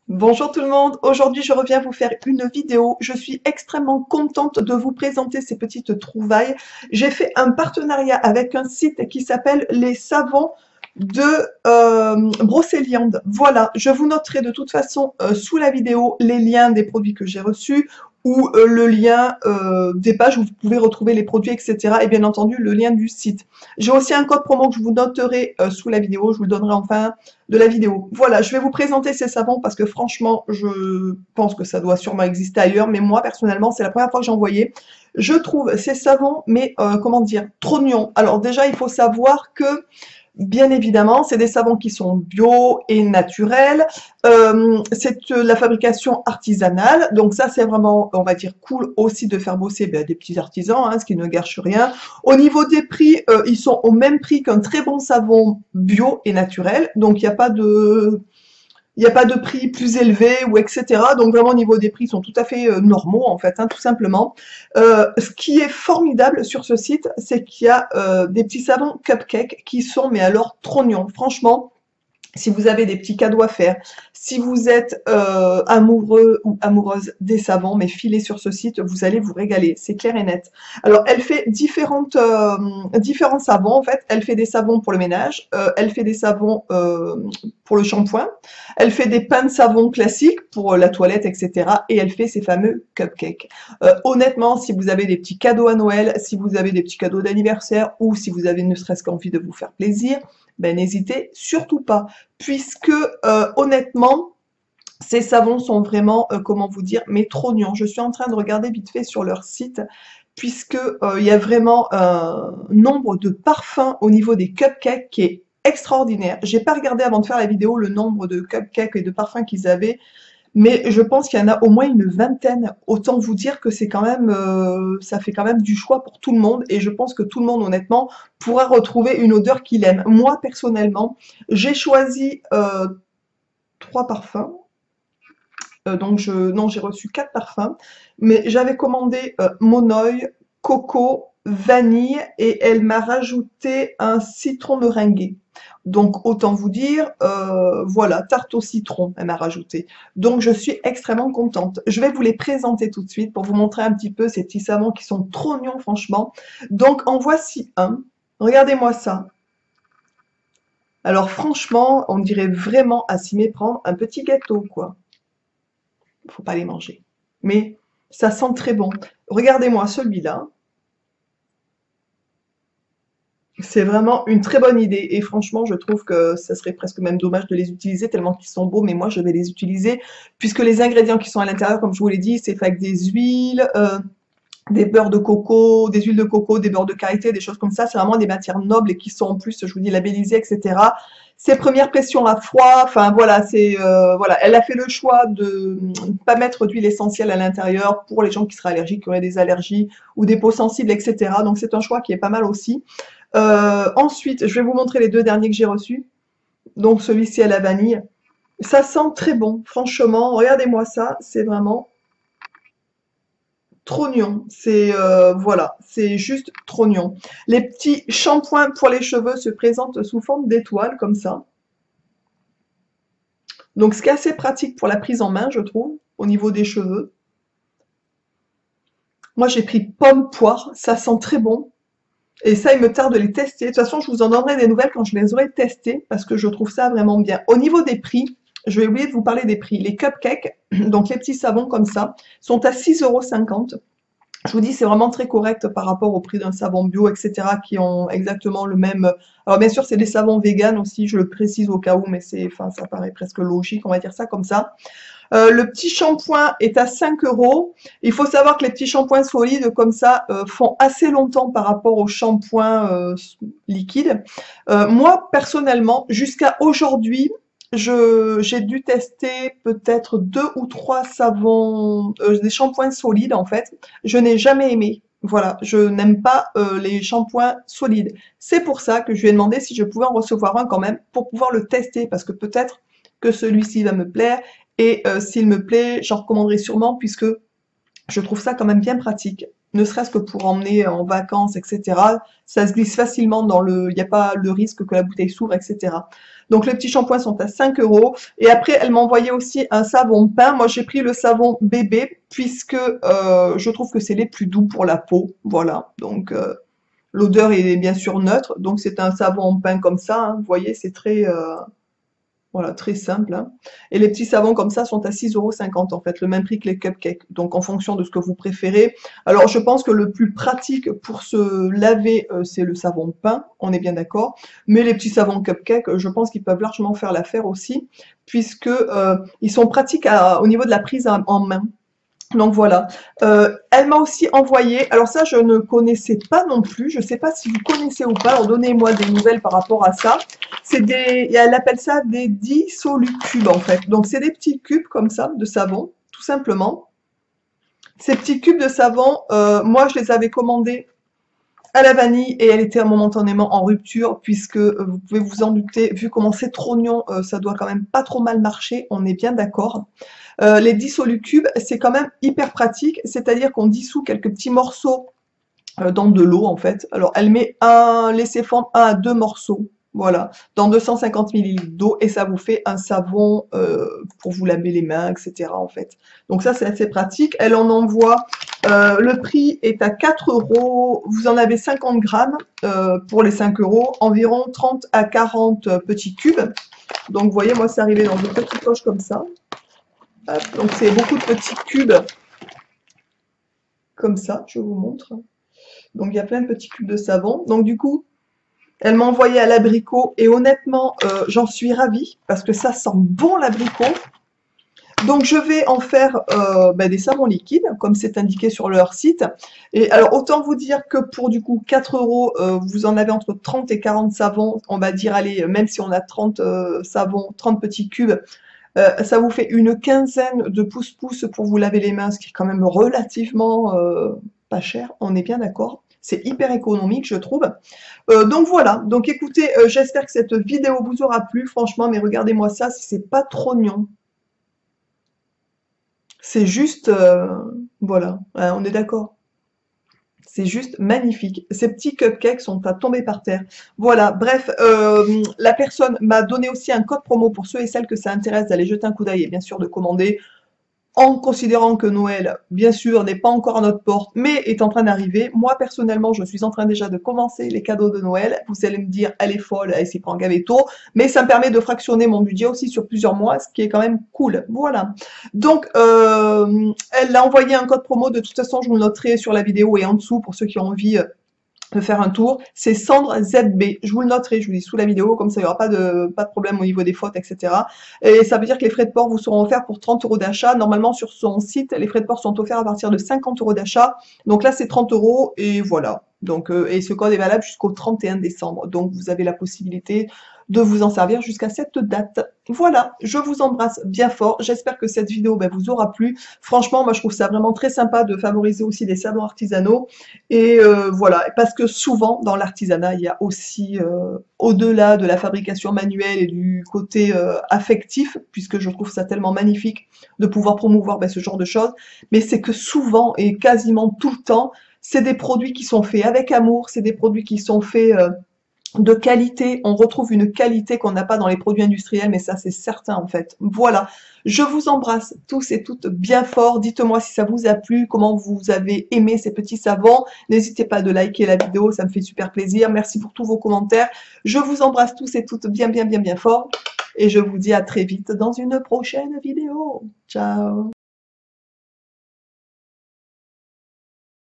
Bonjour tout le monde, aujourd'hui je reviens vous faire une vidéo. Je suis extrêmement contente de vous présenter ces petites trouvailles. J'ai fait un partenariat avec un site qui s'appelle Les Savons de Brocéliande. Voilà, je vous noterai de toute façon sous la vidéo les liens des produits que j'ai reçus ou le lien des pages où vous pouvez retrouver les produits, etc. Et bien entendu le lien du site. J'ai aussi un code promo que je vous noterai sous la vidéo, je vous le donnerai en fin de la vidéo. Voilà, je vais vous présenter ces savons parce que franchement, je pense que ça doit sûrement exister ailleurs, mais moi personnellement, c'est la première fois que j'en voyais. Je trouve ces savons, mais comment dire, trop mignons. Alors déjà, il faut savoir que bien évidemment, c'est des savons qui sont bio et naturels. C'est la fabrication artisanale. Donc ça, c'est vraiment, on va dire, cool aussi de faire bosser des petits artisans, hein, ce qui ne gâche rien. Au niveau des prix, ils sont au même prix qu'un très bon savon bio et naturel. Donc il n'y a pas de prix plus élevé ou etc. Donc vraiment au niveau des prix, ils sont tout à fait normaux en fait, hein, tout simplement. Ce qui est formidable sur ce site, c'est qu'il y a des petits savons cupcakes qui sont mais alors trop mignons. Franchement, si vous avez des petits cadeaux à faire, si vous êtes amoureux ou amoureuse des savons, mais filez sur ce site, vous allez vous régaler, c'est clair et net. Alors, elle fait différents savons, en fait. Elle fait des savons pour le ménage, elle fait des savons pour le shampoing, elle fait des pains de savon classiques pour la toilette, etc. Et elle fait ces fameux cupcakes. Honnêtement, si vous avez des petits cadeaux à Noël, si vous avez des petits cadeaux d'anniversaire, ou si vous avez ne serait-ce qu'envie de vous faire plaisir, ben n'hésitez surtout pas, puisque honnêtement, ces savons sont vraiment, comment vous dire, mais trop mignons. Je suis en train de regarder vite fait sur leur site, puisque il y a vraiment un nombre de parfums au niveau des cupcakes qui est extraordinaire. J'ai pas regardé avant de faire la vidéo le nombre de cupcakes et de parfums qu'ils avaient, mais je pense qu'il y en a au moins une vingtaine. Autant vous dire que c'est quand même, ça fait quand même du choix pour tout le monde. Et je pense que tout le monde, honnêtement, pourra retrouver une odeur qu'il aime. Moi, personnellement, j'ai choisi 3 parfums. Donc, non, j'ai reçu 4 parfums. Mais j'avais commandé Monoï, Coco, Vanille et elle m'a rajouté un citron meringué. Donc autant vous dire, voilà, tarte au citron, elle m'a rajouté. Donc je suis extrêmement contente. Je vais vous les présenter tout de suite pour vous montrer un petit peu ces petits savons qui sont trop mignons franchement. Donc en voici un. Regardez-moi ça. Alors franchement, on dirait vraiment à s'y méprendre un petit gâteau quoi. Faut pas les manger. Mais ça sent très bon. Regardez-moi celui-là. C'est vraiment une très bonne idée et franchement, je trouve que ça serait presque même dommage de les utiliser tellement qu'ils sont beaux, mais moi je vais les utiliser puisque les ingrédients qui sont à l'intérieur, comme je vous l'ai dit, c'est fait avec des huiles, des beurres de coco, des huiles de coco, des beurres de karité, des choses comme ça. C'est vraiment des matières nobles et qui sont en plus, je vous dis, labellisées, etc. Ces premières pressions à froid, enfin voilà, c'est voilà, elle a fait le choix de ne pas mettre d'huile essentielle à l'intérieur pour les gens qui seraient allergiques, qui auraient des allergies ou des peaux sensibles, etc. Donc c'est un choix qui est pas mal aussi. Ensuite, je vais vous montrer les 2 derniers que j'ai reçus. Donc celui-ci à la vanille. Ça sent très bon, franchement. Regardez-moi ça, c'est vraiment trop mignon. C'est voilà, c'est juste trop mignon. Les petits shampoings pour les cheveux se présentent sous forme d'étoiles comme ça. Donc ce qui est assez pratique pour la prise en main, je trouve, au niveau des cheveux. Moi j'ai pris pomme poire, ça sent très bon. Et ça, il me tarde de les tester. De toute façon, je vous en donnerai des nouvelles quand je les aurai testés, parce que je trouve ça vraiment bien. Au niveau des prix, je vais oublier de vous parler des prix. Les cupcakes, donc les petits savons comme ça, sont à 6,50 €. Je vous dis, c'est vraiment très correct par rapport au prix d'un savon bio, etc., qui ont exactement le même. Alors bien sûr, c'est des savons véganes aussi, je le précise au cas où, mais c'est, enfin, ça paraît presque logique, on va dire ça comme ça. Le petit shampoing est à 5 €. Il faut savoir que les petits shampoings solides comme ça font assez longtemps par rapport aux shampoings liquides. Moi, personnellement, jusqu'à aujourd'hui, j'ai dû tester peut-être 2 ou 3 savons, des shampoings solides en fait. Je n'ai jamais aimé. Voilà, je n'aime pas les shampoings solides. C'est pour ça que je lui ai demandé si je pouvais en recevoir un quand même pour pouvoir le tester parce que peut-être que celui-ci va me plaire et s'il me plaît, j'en recommanderai sûrement puisque je trouve ça quand même bien pratique. ne serait-ce que pour emmener en vacances, etc. Ça se glisse facilement dans le, il n'y a pas le risque que la bouteille s'ouvre, etc. Donc les petits shampoings sont à 5 euros. Et après, elle m'a envoyé aussi un savon peint. Moi, j'ai pris le savon bébé puisque je trouve que c'est les plus doux pour la peau. Voilà. Donc l'odeur est bien sûr neutre. Donc c'est un savon peint comme ça. Hein. Vous voyez, c'est très voilà, très simple. Hein. Et les petits savons comme ça sont à 6,50 € en fait, le même prix que les cupcakes. Donc en fonction de ce que vous préférez. Alors je pense que le plus pratique pour se laver, c'est le savon peint, on est bien d'accord. Mais les petits savons cupcakes, je pense qu'ils peuvent largement faire l'affaire aussi, puisque ils sont pratiques au niveau de la prise en main. Donc voilà. Elle m'a aussi envoyé, alors ça je ne connaissais pas non plus, je ne sais pas si vous connaissez ou pas, alors donnez-moi des nouvelles par rapport à ça. C'est elle appelle ça des dissolu-cubes en fait. Donc c'est des petits cubes comme ça de savon, tout simplement. Ces petits cubes de savon, moi je les avais commandés à la vanille et elle était momentanément en rupture puisque vous pouvez vous en douter, vu comment c'est trognon, ça doit quand même pas trop mal marcher, on est bien d'accord. Les dissolu cubes, c'est quand même hyper pratique, c'est-à-dire qu'on dissout quelques petits morceaux dans de l'eau en fait. Alors elle met laissez fondre 1 à 2 morceaux, voilà, dans 250 ml d'eau et ça vous fait un savon pour vous laver les mains, etc. en fait. Donc ça c'est assez pratique. Elle en envoie, le prix est à 4 euros, vous en avez 50 grammes pour les 5 euros, environ 30 à 40 petits cubes. Donc vous voyez, moi c'est arrivé dans une petite poche comme ça. Hop, donc c'est beaucoup de petits cubes comme ça, je vous montre. Donc il y a plein de petits cubes de savon. Donc du coup, elle m'a envoyé à l'abricot et honnêtement, j'en suis ravie parce que ça sent bon l'abricot. Donc je vais en faire des savons liquides, comme c'est indiqué sur leur site. Et alors autant vous dire que pour du coup 4 euros, vous en avez entre 30 et 40 savons. On va dire, allez, même si on a 30 savons, 30 petits cubes, ça vous fait une quinzaine de pouces-pouces pour vous laver les mains, ce qui est quand même relativement pas cher, on est bien d'accord. C'est hyper économique, je trouve. Donc voilà, donc écoutez, j'espère que cette vidéo vous aura plu, franchement, mais regardez-moi ça, si c'est pas trognon. C'est juste, voilà, hein, on est d'accord. C'est juste magnifique. Ces petits cupcakes sont à tomber par terre. Voilà, bref, la personne m'a donné aussi un code promo pour ceux et celles que ça intéresse d'aller jeter un coup d'œil et bien sûr de commander, en considérant que Noël, bien sûr, n'est pas encore à notre porte, mais est en train d'arriver. Moi, personnellement, je suis en train déjà de commencer les cadeaux de Noël. Vous allez me dire, elle est folle, elle s'y prend gavetto, mais ça me permet de fractionner mon budget aussi sur plusieurs mois, ce qui est quand même cool. Voilà. Donc, elle a envoyé un code promo. De toute façon, je vous le noterai sur la vidéo et en dessous pour ceux qui ont envie de faire un tour, c'est Cendre ZB. Je vous le noterai, je vous dis sous la vidéo, comme ça il n'y aura pas de problème au niveau des fautes, etc. Et ça veut dire que les frais de port vous seront offerts pour 30 € d'achat. Normalement sur son site, les frais de port sont offerts à partir de 50 € d'achat. Donc là c'est 30 € et voilà. Donc, et ce code est valable jusqu'au 31 décembre. Donc vous avez la possibilité de vous en servir jusqu'à cette date. Voilà, je vous embrasse bien fort. J'espère que cette vidéo vous aura plu. Franchement, moi je trouve ça vraiment très sympa de favoriser aussi des savons artisanaux. Et voilà, parce que souvent dans l'artisanat, il y a aussi, au-delà de la fabrication manuelle et du côté affectif, puisque je trouve ça tellement magnifique de pouvoir promouvoir ce genre de choses, mais c'est que souvent et quasiment tout le temps, c'est des produits qui sont faits avec amour, c'est des produits qui sont faits de qualité, on retrouve une qualité qu'on n'a pas dans les produits industriels, mais ça c'est certain en fait. Voilà, je vous embrasse tous et toutes bien fort, dites-moi si ça vous a plu, comment vous avez aimé ces petits savons, n'hésitez pas de liker la vidéo, ça me fait super plaisir, merci pour tous vos commentaires, je vous embrasse tous et toutes bien fort, et je vous dis à très vite dans une prochaine vidéo, ciao.